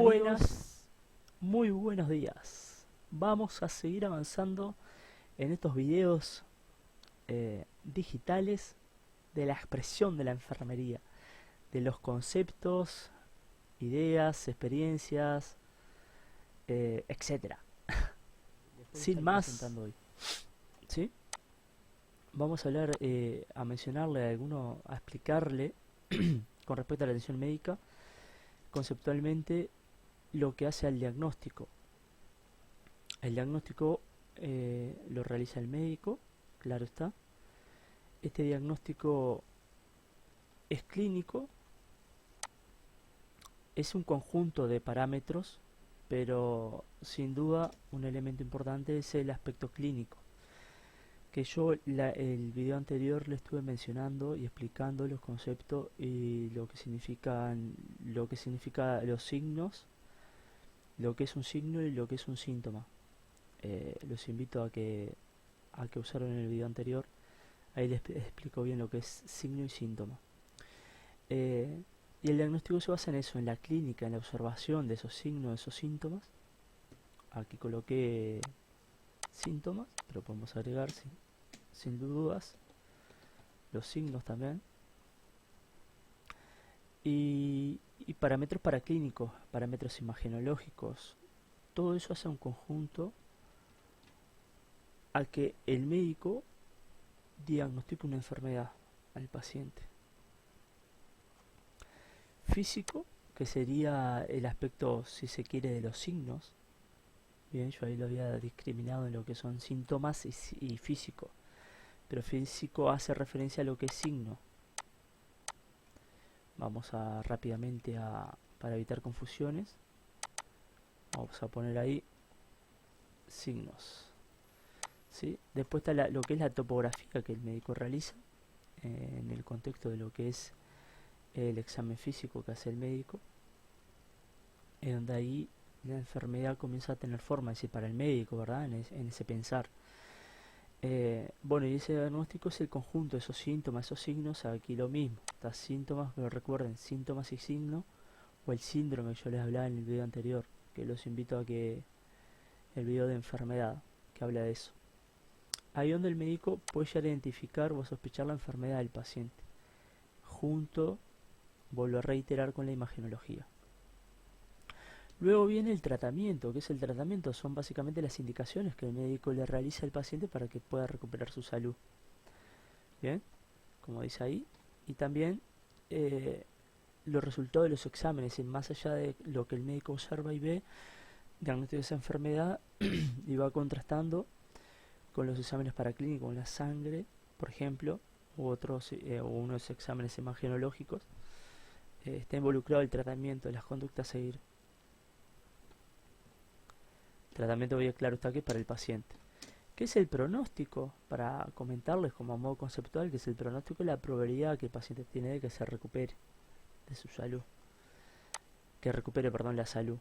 Buenas, muy buenos días. Vamos a seguir avanzando en estos videos digitales de la expresión de la enfermería, de los conceptos, ideas, experiencias, etcétera. Sin más, hoy, ¿sí? Vamos a hablar, a mencionarle a alguno, a explicarle con respecto a la atención médica, conceptualmente lo que hace al diagnóstico. El diagnóstico lo realiza el médico, claro está. Este diagnóstico es clínico, es un conjunto de parámetros, pero sin duda un elemento importante es el aspecto clínico, que yo el video anterior le estuve mencionando y explicando los conceptos y lo que significa los signos, lo que es un signo y lo que es un síntoma. Los invito a que observen el video anterior. Ahí les explico bien lo que es signo y síntoma. Y el diagnóstico se basa en eso, en la clínica, en la observación de esos signos, de esos síntomas. Aquí coloqué síntomas, pero podemos agregar sin dudas los signos también. Y parámetros paraclínicos, parámetros imagenológicos. Todo eso hace un conjunto a que el médico diagnostique una enfermedad al paciente. Físico, que sería el aspecto, si se quiere, de los signos. Bien, yo ahí lo había discriminado en lo que son síntomas y físico. Pero físico hace referencia a lo que es signo. Vamos a rápidamente para evitar confusiones. Vamos a poner ahí signos. ¿Sí? Después está lo que es la topografía que el médico realiza en el contexto de lo que es el examen físico que hace el médico, en donde ahí la enfermedad comienza a tener forma, es decir, para el médico, ¿verdad? En ese pensar. Bueno, y ese diagnóstico es el conjunto de esos síntomas, esos signos, aquí lo mismo. Está síntomas, pero recuerden, síntomas y signos, o el síndrome que yo les hablaba en el video anterior, que los invito a que el video de enfermedad, que habla de eso. Ahí donde el médico puede llegar a identificar o a sospechar la enfermedad del paciente, junto, vuelvo a reiterar, con la imagenología. Luego viene el tratamiento. ¿Qué es el tratamiento? Son básicamente las indicaciones que el médico le realiza al paciente para que pueda recuperar su salud. Bien, como dice ahí. Y también los resultados de los exámenes, y más allá de lo que el médico observa y ve, diagnostica esa enfermedad y va contrastando con los exámenes paraclínicos, con la sangre, por ejemplo, u otros, o unos exámenes imagenológicos. Está involucrado el tratamiento de las conductas a seguir. Tratamiento bien claro está que para el paciente. ¿Qué es el pronóstico? Para comentarles como a modo conceptual, que es el pronóstico, la probabilidad que el paciente tiene de que se recupere de su salud. Que recupere, perdón, la salud.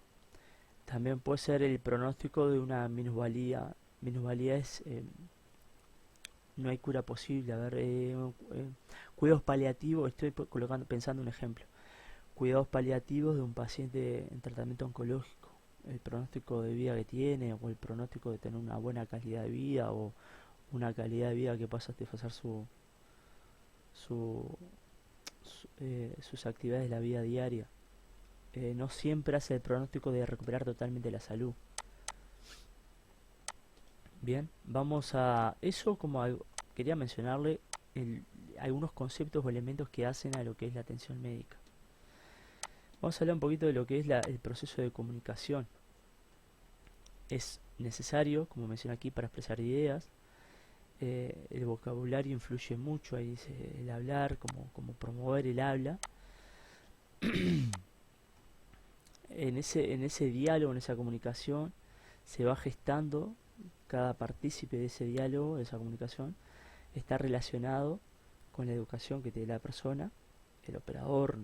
También puede ser el pronóstico de una minusvalía. Minusvalía es no hay cura posible. A ver, cuidados paliativos, estoy pensando un ejemplo. Cuidados paliativos de un paciente en tratamiento oncológico. El pronóstico de vida que tiene, o el pronóstico de tener una buena calidad de vida, o una calidad de vida que pueda satisfacer sus actividades de la vida diaria. No siempre hace el pronóstico de recuperar totalmente la salud. Bien, vamos a eso como quería mencionarle algunos conceptos o elementos que hacen a lo que es la atención médica. Vamos a hablar un poquito de lo que es el proceso de comunicación. Es necesario, como mencioné aquí, para expresar ideas. El vocabulario influye mucho, ahí dice el hablar, como promover el habla. En ese diálogo, en esa comunicación, se va gestando cada partícipe de ese diálogo, de esa comunicación, está relacionado con la educación que tiene la persona, el operador,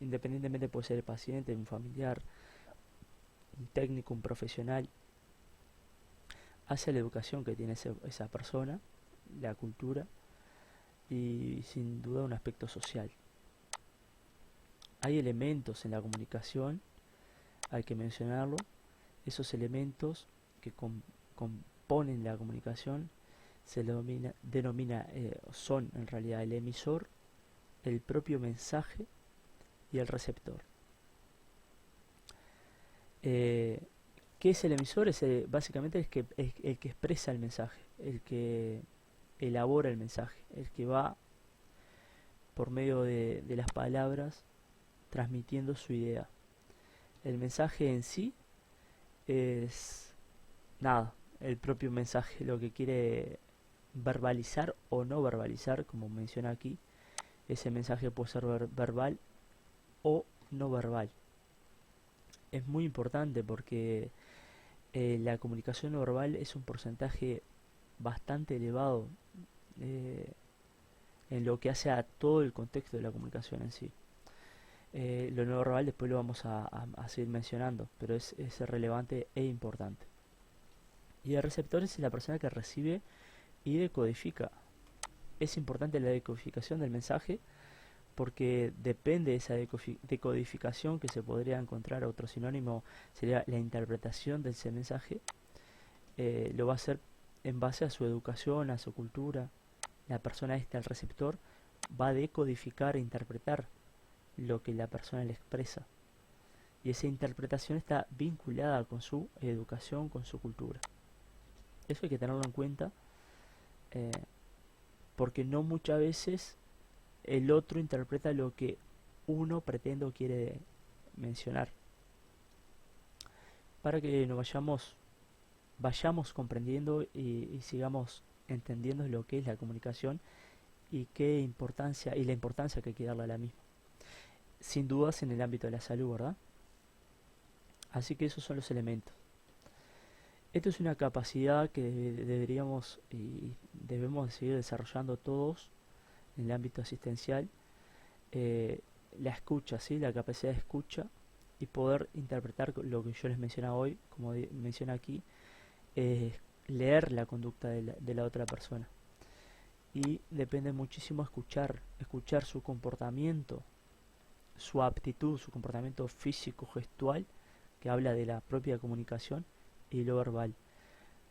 independientemente puede ser el paciente, un familiar, un técnico, un profesional, hacia la educación que tiene esa persona, la cultura y sin duda un aspecto social. Hay elementos en la comunicación hay que mencionarlo, esos elementos que componen la comunicación se denomina, son en realidad el emisor, el propio mensaje y el receptor. Eh, ¿Qué es el emisor? Básicamente es el que expresa el mensaje, el que elabora el mensaje, el que va por medio de las palabras transmitiendo su idea. El mensaje en sí es nada, el propio mensaje, lo que quiere verbalizar o no verbalizar, como menciona aquí. Ese mensaje puede ser verbal o no verbal. Es muy importante porque la comunicación no verbal es un porcentaje bastante elevado eh, en lo que hace a todo el contexto de la comunicación en sí. Lo no verbal después lo vamos a seguir mencionando, pero es relevante e importante. Y el receptor es la persona que recibe y decodifica. Es importante la decodificación del mensaje porque depende de esa decodificación, que se podría encontrar otro sinónimo, sería la interpretación de ese mensaje. Lo va a hacer en base a su educación, a su cultura. La persona el receptor, va a decodificar e interpretar lo que la persona le expresa. Y esa interpretación está vinculada con su educación, con su cultura. Eso hay que tenerlo en cuenta, eh, porque no muchas veces el otro interpreta lo que uno pretende o quiere mencionar. Para que nos vayamos comprendiendo y sigamos entendiendo lo que es la comunicación y qué importancia y la importancia que hay que darle a la misma. Sin dudas en el ámbito de la salud, ¿verdad? Así que esos son los elementos. Esto es una capacidad que deberíamos y debemos seguir desarrollando todos en el ámbito asistencial. eh, la escucha, ¿sí? La capacidad de escucha y poder interpretar lo que yo les mencionaba hoy, como menciona aquí, leer la conducta de la otra persona. Y depende muchísimo escuchar su comportamiento, su aptitud, su comportamiento físico, gestual, que habla de la propia comunicación, y lo verbal.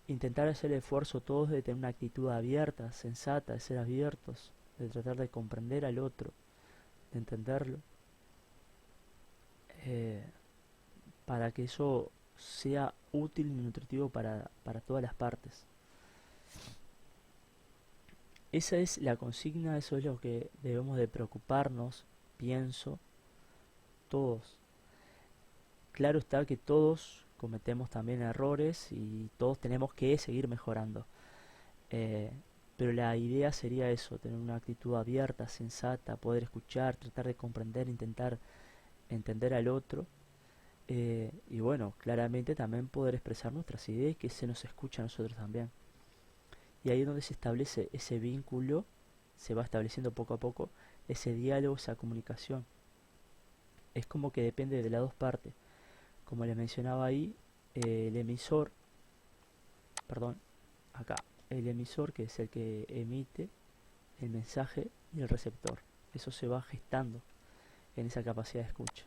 Intentar hacer el esfuerzo todos de tener una actitud abierta, sensata, de ser abiertos, de tratar de comprender al otro, de entenderlo, eh, para que eso sea útil y nutritivo para todas las partes. Esa es la consigna, eso es lo que debemos de preocuparnos, pienso, todos. Claro está que todos cometemos también errores y todos tenemos que seguir mejorando. Eh, pero la idea sería eso, tener una actitud abierta, sensata, poder escuchar, tratar de comprender, intentar entender al otro. Y bueno, claramente también poder expresar nuestras ideas y que se nos escucha a nosotros también. Y ahí es donde se establece ese vínculo, se va estableciendo poco a poco ese diálogo, esa comunicación. Es como que depende de las dos partes. Como les mencionaba ahí, el emisor, perdón, acá, el emisor que es el que emite el mensaje y el receptor. Eso se va gestando en esa capacidad de escucha.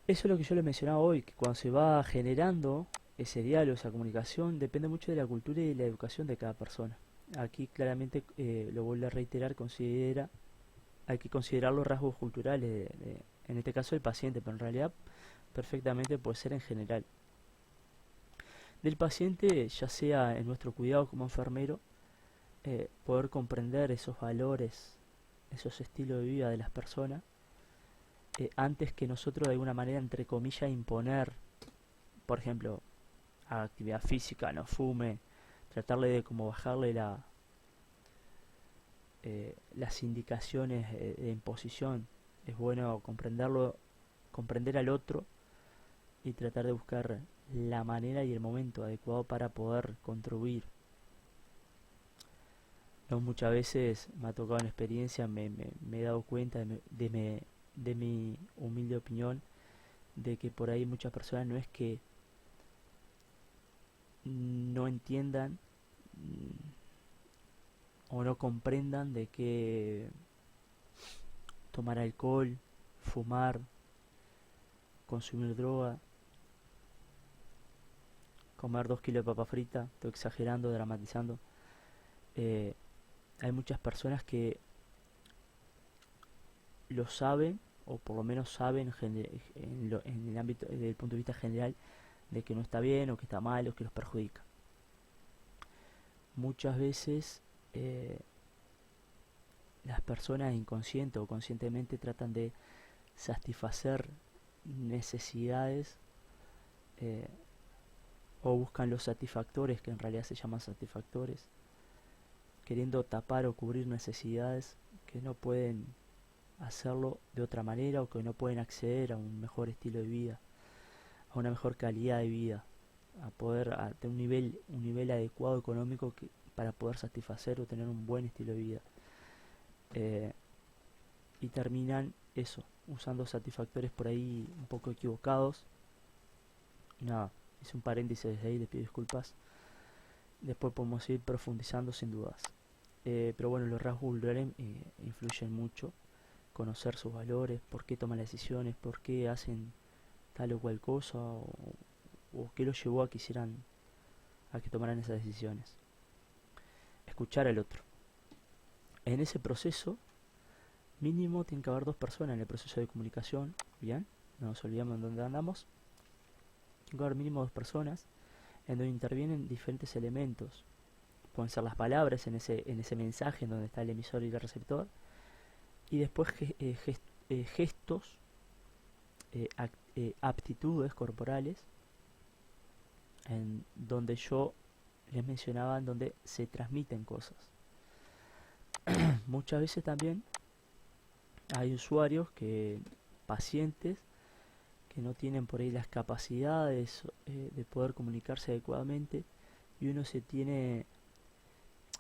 Eso es lo que yo les mencionaba hoy, que cuando se va generando ese diálogo, esa comunicación, depende mucho de la cultura y de la educación de cada persona. Aquí claramente, lo vuelvo a reiterar, hay que considerar los rasgos culturales, en este caso del paciente, pero en realidad perfectamente puede ser en general. Del paciente, ya sea en nuestro cuidado como enfermero, poder comprender esos valores, esos estilos de vida de las personas, antes que nosotros de alguna manera, entre comillas, imponer, por ejemplo, actividad física, no fume, tratarle de como bajarle las indicaciones de imposición. Es bueno comprender al otro y tratar de buscar la manera y el momento adecuado para poder contribuir. No muchas veces me ha tocado en experiencia, me he dado cuenta de mi humilde opinión, de que por ahí muchas personas no es que no entiendan o no comprendan de que tomar alcohol, fumar, consumir droga, comer 2 kilos de papa frita, estoy exagerando, dramatizando. Eh, Hay muchas personas que lo saben, o por lo menos saben en el ámbito, desde el punto de vista general, de que no está bien, o que está mal, o que los perjudica. Muchas veces las personas inconsciente o conscientemente tratan de satisfacer necesidades, eh, o buscan los satisfactores, que en realidad se llaman satisfactores, queriendo tapar o cubrir necesidades que no pueden hacerlo de otra manera, o que no pueden acceder a un mejor estilo de vida, a una mejor calidad de vida, a tener un nivel adecuado económico para poder satisfacer o tener un buen estilo de vida. Eh, y terminan eso, usando satisfactores por ahí un poco equivocados. Nada, hice un paréntesis desde ahí, les pido disculpas. Después podemos ir profundizando sin dudas. Pero bueno, los rasgos culturales influyen mucho. Conocer sus valores, por qué toman las decisiones, por qué hacen tal o cual cosa, o qué los llevó a que tomaran esas decisiones. Escuchar al otro. En ese proceso, mínimo tiene que haber 2 personas en el proceso de comunicación, ¿bien? No nos olvidemos en dónde andamos. Tiene que haber mínimo 2 personas en donde intervienen diferentes elementos. Pueden ser las palabras en ese mensaje en donde está el emisor y el receptor, y después gestos, aptitudes corporales, en donde yo les mencionaba, en donde se transmiten cosas. Muchas veces también hay usuarios, pacientes, que no tienen por ahí las capacidades de poder comunicarse adecuadamente, y uno se tiene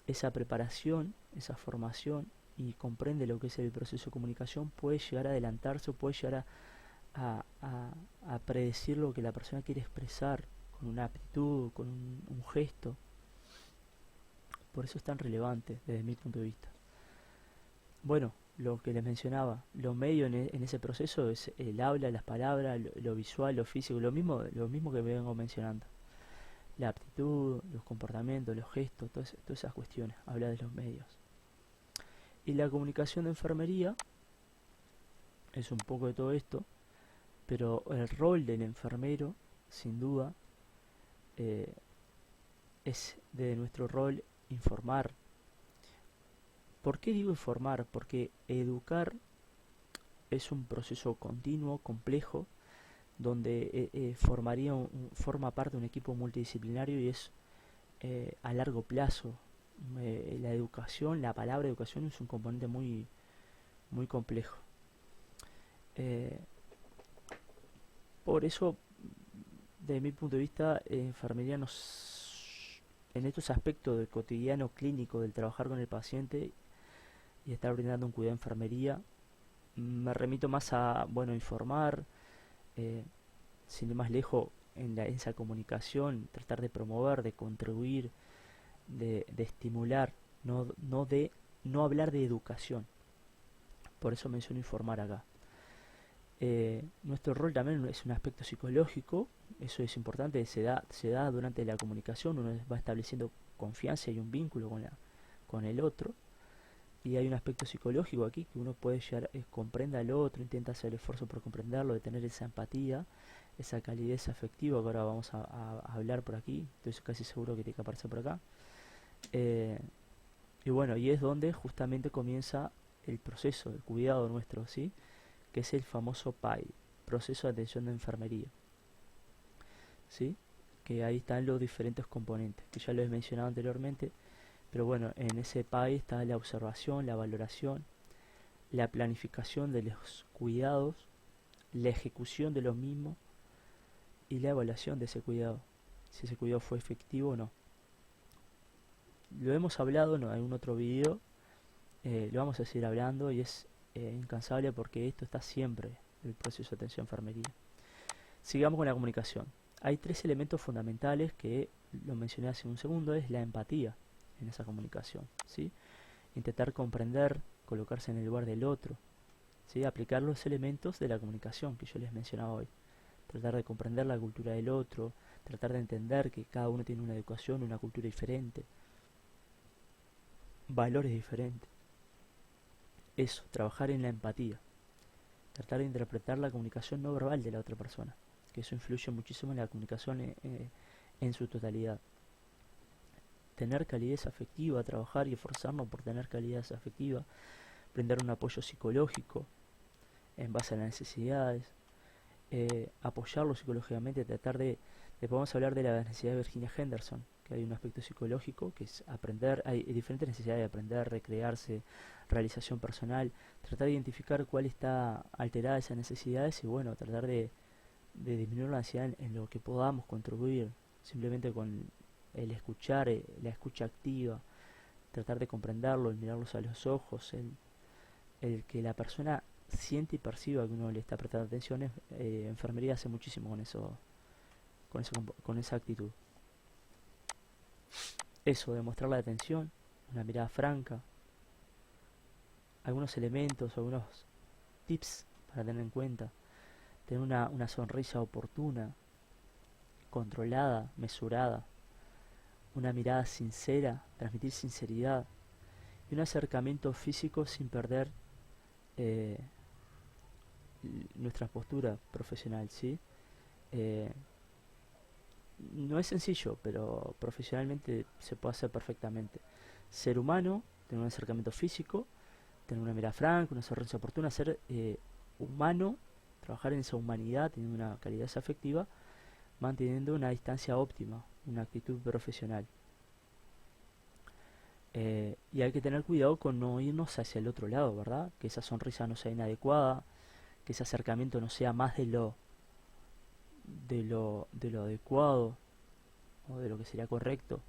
esa preparación, esa formación, y comprende lo que es el proceso de comunicación, puede llegar a adelantarse, o puede llegar a predecir lo que la persona quiere expresar con una aptitud, con un gesto. Por eso es tan relevante desde mi punto de vista. Bueno, lo que les mencionaba, lo medio en ese proceso es el habla, las palabras, lo visual, lo físico, lo mismo que vengo mencionando. La aptitud, los comportamientos, los gestos, todas esas cuestiones, habla de los medios. Y la comunicación de enfermería es un poco de todo esto, pero el rol del enfermero, sin duda, es de nuestro rol informar. ¿Por qué digo informar? Porque educar es un proceso continuo, complejo, donde forma parte de un equipo multidisciplinario, y es a largo plazo. La educación, la palabra educación es un componente muy, muy complejo. Por eso, desde mi punto de vista, enfermería en estos aspectos del cotidiano clínico, del trabajar con el paciente y estar brindando un cuidado de enfermería, me remito más a, bueno, informar, eh, sin ir más lejos, en esa comunicación, tratar de promover, de contribuir, de estimular, no hablar de educación. Por eso menciono informar acá. Nuestro rol también es un aspecto psicológico, eso es importante, se da durante la comunicación, uno va estableciendo confianza y un vínculo con el otro, y hay un aspecto psicológico aquí, que uno puede llegar, comprenda al otro, intenta hacer el esfuerzo por comprenderlo, de tener esa empatía, esa calidez afectiva que ahora vamos a hablar por aquí, estoy casi seguro que tiene que aparecer por acá. Y bueno, y es donde justamente comienza el proceso, el cuidado nuestro, ¿sí? Que es el famoso PAI, proceso de atención de enfermería, ¿sí? Que ahí están los diferentes componentes, que ya lo he mencionado anteriormente, pero bueno, en ese PAI está la observación, la valoración, la planificación de los cuidados, la ejecución de los mismos y la evaluación de ese cuidado, si ese cuidado fue efectivo o no. Lo hemos hablado en algún otro video, lo vamos a seguir hablando, y es incansable, porque esto está siempre en el proceso de atención a enfermería. Sigamos con la comunicación. Hay 3 elementos fundamentales que lo mencioné hace un segundo, es la empatía en esa comunicación, ¿sí? Intentar comprender, colocarse en el lugar del otro, ¿sí? Aplicar los elementos de la comunicación que yo les mencionaba hoy. tratar de comprender la cultura del otro, tratar de entender que cada uno tiene una educación, una cultura diferente, valores diferentes. Eso, trabajar en la empatía, tratar de interpretar la comunicación no verbal de la otra persona, que eso influye muchísimo en la comunicación en su totalidad. Tener calidez afectiva, trabajar y esforzarnos por tener calidez afectiva, brindar un apoyo psicológico en base a las necesidades, apoyarlo psicológicamente, tratar de podemos hablar de la necesidad de Virginia Henderson, que hay un aspecto psicológico que es aprender, hay diferentes necesidades de aprender, recrearse, realización personal, tratar de identificar cuál está alterada esas necesidades y bueno, tratar de disminuir la ansiedad en lo que podamos contribuir, simplemente con el escuchar, la escucha activa, tratar de comprenderlo, el mirarlos a los ojos, el que la persona siente y perciba que uno le está prestando atención. Enfermería hace muchísimo con esa actitud. Eso, demostrar la atención, una mirada franca, algunos elementos, algunos tips para tener en cuenta, tener una sonrisa oportuna, controlada, mesurada, una mirada sincera, transmitir sinceridad y un acercamiento físico sin perder eh, nuestra postura profesional, ¿sí? Eh, no es sencillo, pero profesionalmente se puede hacer perfectamente. Ser humano, tener un acercamiento físico, tener una mirada franca, una sonrisa oportuna, ser humano, trabajar en esa humanidad, teniendo una calidad afectiva, manteniendo una distancia óptima, una actitud profesional. Y hay que tener cuidado con no irnos hacia el otro lado, ¿verdad? Que esa sonrisa no sea inadecuada, que ese acercamiento no sea más de lo adecuado o de lo que sería correcto.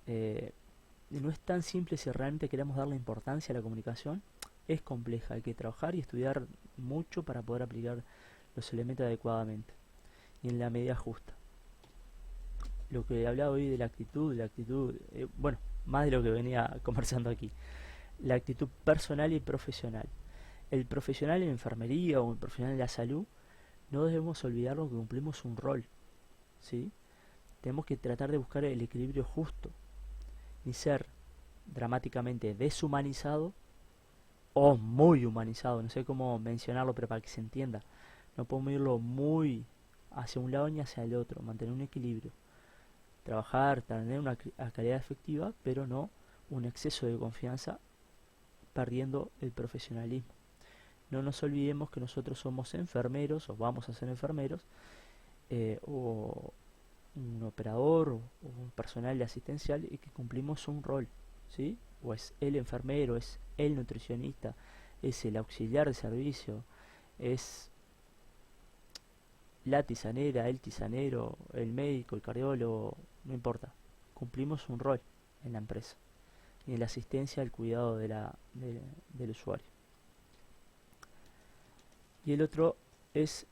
No es tan simple si realmente queremos darle importancia a la comunicación. Es compleja, hay que trabajar y estudiar mucho para poder aplicar los elementos adecuadamente y en la medida justa. Lo que he hablado hoy de la actitud, bueno, más de lo que venía conversando aquí, la actitud personal y profesional. El profesional en enfermería o el profesional de la salud, no debemos olvidarnos que cumplimos un rol, ¿sí? Tenemos que tratar de buscar el equilibrio justo, ni ser dramáticamente deshumanizado o muy humanizado, no sé cómo mencionarlo, pero para que se entienda. No podemos irlo muy hacia un lado ni hacia el otro, mantener un equilibrio. Trabajar, tener una calidad efectiva, pero no un exceso de confianza, perdiendo el profesionalismo. No nos olvidemos que nosotros somos enfermeros o vamos a ser enfermeros, o un operador o un personal de asistencial y que cumplimos un rol, ¿sí? O es el enfermero, es el nutricionista, es el auxiliar de servicio, es la tisanera, el tisanero, el médico, el cardiólogo, no importa. Cumplimos un rol en la empresa y en la asistencia al cuidado del usuario. Y el otro es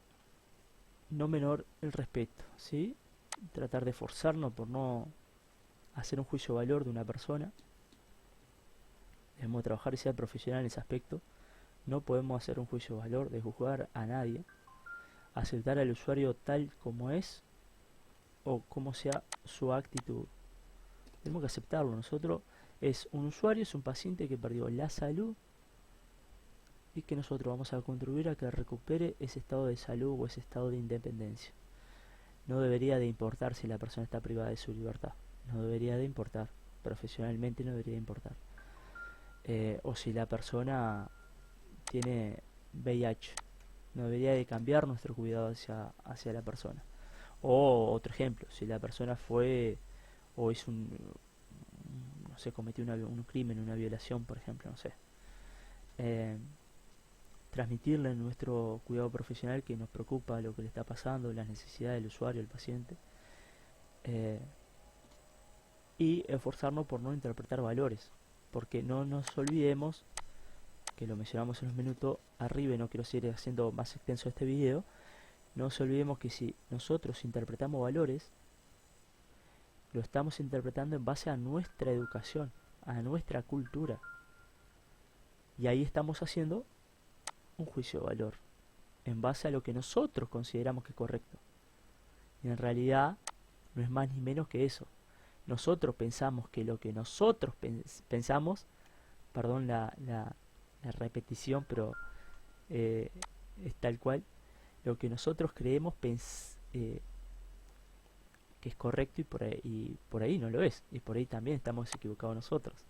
no menor el respeto, ¿sí? Tratar de forzarnos por no hacer un juicio de valor de una persona. Debemos trabajar y ser profesional en ese aspecto. No podemos hacer un juicio de valor, de juzgar a nadie. Aceptar al usuario tal como es o como sea su actitud. Tenemos que aceptarlo. Nosotros es un usuario, es un paciente que perdió la salud y que nosotros vamos a contribuir a que recupere ese estado de salud o ese estado de independencia. No debería de importar si la persona está privada de su libertad. No debería de importar. Profesionalmente no debería de importar. O si la persona tiene VIH. No debería de cambiar nuestro cuidado hacia la persona. O otro ejemplo, si la persona fue o hizo no sé, cometió un crimen, una violación, por ejemplo, no sé. Transmitirle nuestro cuidado profesional que nos preocupa lo que le está pasando, las necesidades del usuario, del paciente, y esforzarnos por no interpretar valores, porque no nos olvidemos, que lo mencionamos en un minuto arriba y no quiero seguir haciendo más extenso este video, no nos olvidemos que si nosotros interpretamos valores, lo estamos interpretando en base a nuestra educación, a nuestra cultura, y ahí estamos haciendo un juicio de valor en base a lo que nosotros consideramos que es correcto. Y en realidad no es más ni menos que eso. Nosotros pensamos que lo que nosotros pensamos, perdón la repetición, pero eh, es tal cual, lo que nosotros creemos que es correcto y por ahí no lo es. Y por ahí también estamos equivocados nosotros.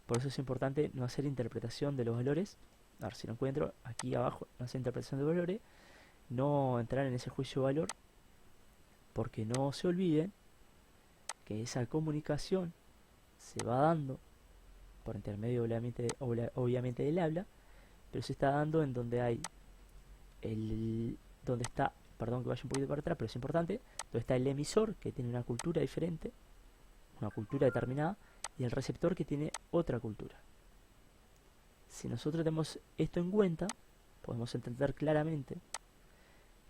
Por eso es importante no hacer interpretación de los valores. A ver si lo encuentro aquí abajo, no hacer interpretación de valores, no entrar en ese juicio de valor, porque no se olviden que esa comunicación se va dando por intermedio obviamente del habla, pero se está dando en donde hay donde está, perdón que vaya un poquito para atrás, pero es importante, donde está el emisor que tiene una cultura diferente, una cultura determinada, y el receptor que tiene otra cultura. Si nosotros tenemos esto en cuenta, podemos entender claramente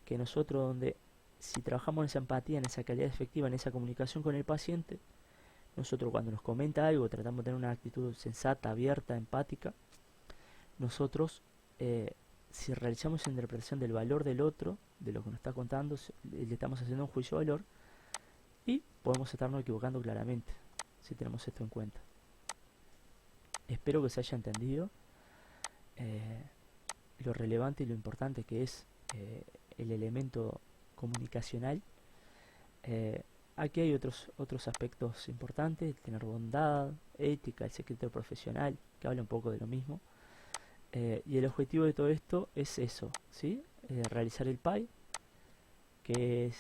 que nosotros donde si trabajamos en esa empatía, en esa calidad efectiva, en esa comunicación con el paciente, nosotros cuando nos comenta algo tratamos de tener una actitud sensata, abierta, empática. Nosotros si realizamos esa interpretación del valor del otro, de lo que nos está contando, le estamos haciendo un juicio de valor y podemos estarnos equivocando claramente si tenemos esto en cuenta. Espero que se haya entendido lo relevante y lo importante que es el elemento comunicacional. Aquí hay otros aspectos importantes: tener bondad, ética, el secreto profesional, que habla un poco de lo mismo. Y el objetivo de todo esto es eso, ¿sí? Realizar el PAI, que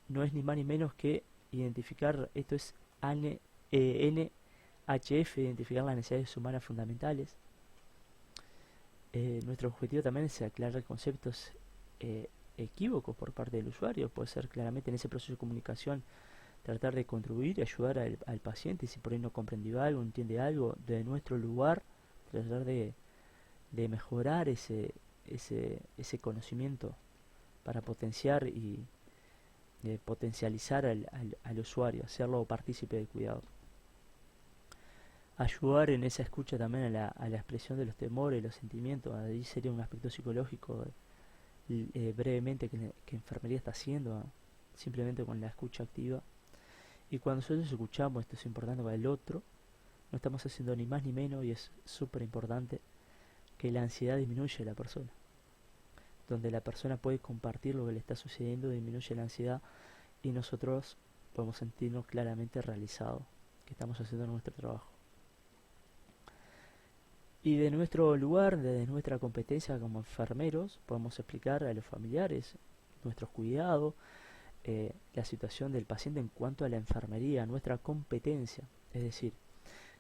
no es ni más ni menos que identificar, esto es NHF, identificar las necesidades humanas fundamentales. Nuestro objetivo también es aclarar conceptos equívocos por parte del usuario. Puede ser claramente en ese proceso de comunicación tratar de contribuir y ayudar al paciente, si por ahí no comprendió algo, no entiende algo, de nuestro lugar, tratar de mejorar ese conocimiento para potenciar y potencializar al usuario, hacerlo partícipe del cuidado. Ayudar en esa escucha también a la expresión de los temores, los sentimientos. Ahí sería un aspecto psicológico brevemente que enfermería está haciendo, simplemente con la escucha activa. Y cuando nosotros escuchamos, esto es importante para el otro, no estamos haciendo ni más ni menos, y es súper importante, que la ansiedad disminuye a la persona. Donde la persona puede compartir lo que le está sucediendo, disminuye la ansiedad y nosotros podemos sentirnos claramente realizados, que estamos haciendo nuestro trabajo. Y de nuestro lugar, desde nuestra competencia como enfermeros, podemos explicar a los familiares nuestros cuidados, la situación del paciente en cuanto a la enfermería, nuestra competencia, es decir,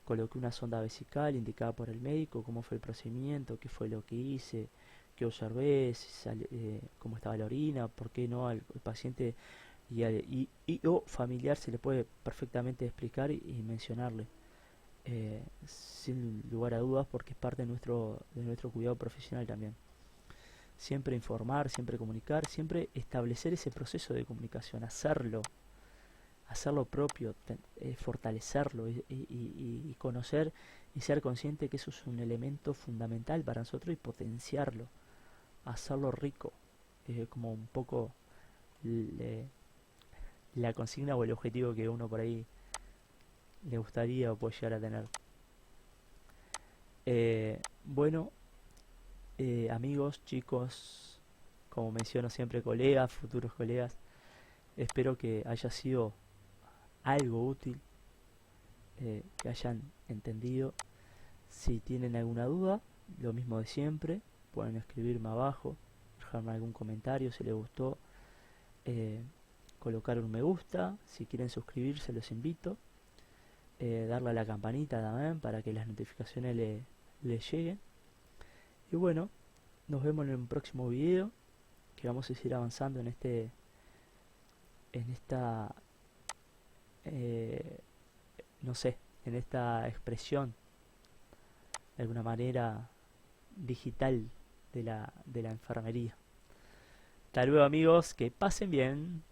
coloqué una sonda vesical indicada por el médico, cómo fue el procedimiento, qué fue lo que hice, qué observé, cómo estaba la orina, por qué no al paciente y o familiar se le puede perfectamente explicar y mencionarle, sin lugar a dudas, porque es parte de nuestro cuidado profesional también. Siempre informar, siempre comunicar, siempre establecer ese proceso de comunicación, hacerlo propio, fortalecerlo y conocer y ser consciente que eso es un elemento fundamental para nosotros y potenciarlo, hacerlo rico, como un poco la consigna o el objetivo que uno por ahí le gustaría o puede llegar a tener. Bueno, amigos, chicos, como menciono siempre, colegas, futuros colegas, espero que haya sido algo útil, que hayan entendido. Si tienen alguna duda, lo mismo de siempre, pueden escribirme abajo, dejarme algún comentario si les gustó, colocar un me gusta, si quieren suscribirse los invito, darle a la campanita también para que las notificaciones les lleguen. Y bueno, nos vemos en un próximo video, que vamos a seguir avanzando en esta no sé, en esta expresión de alguna manera digital de la enfermería. Hasta luego, amigos, que pasen bien.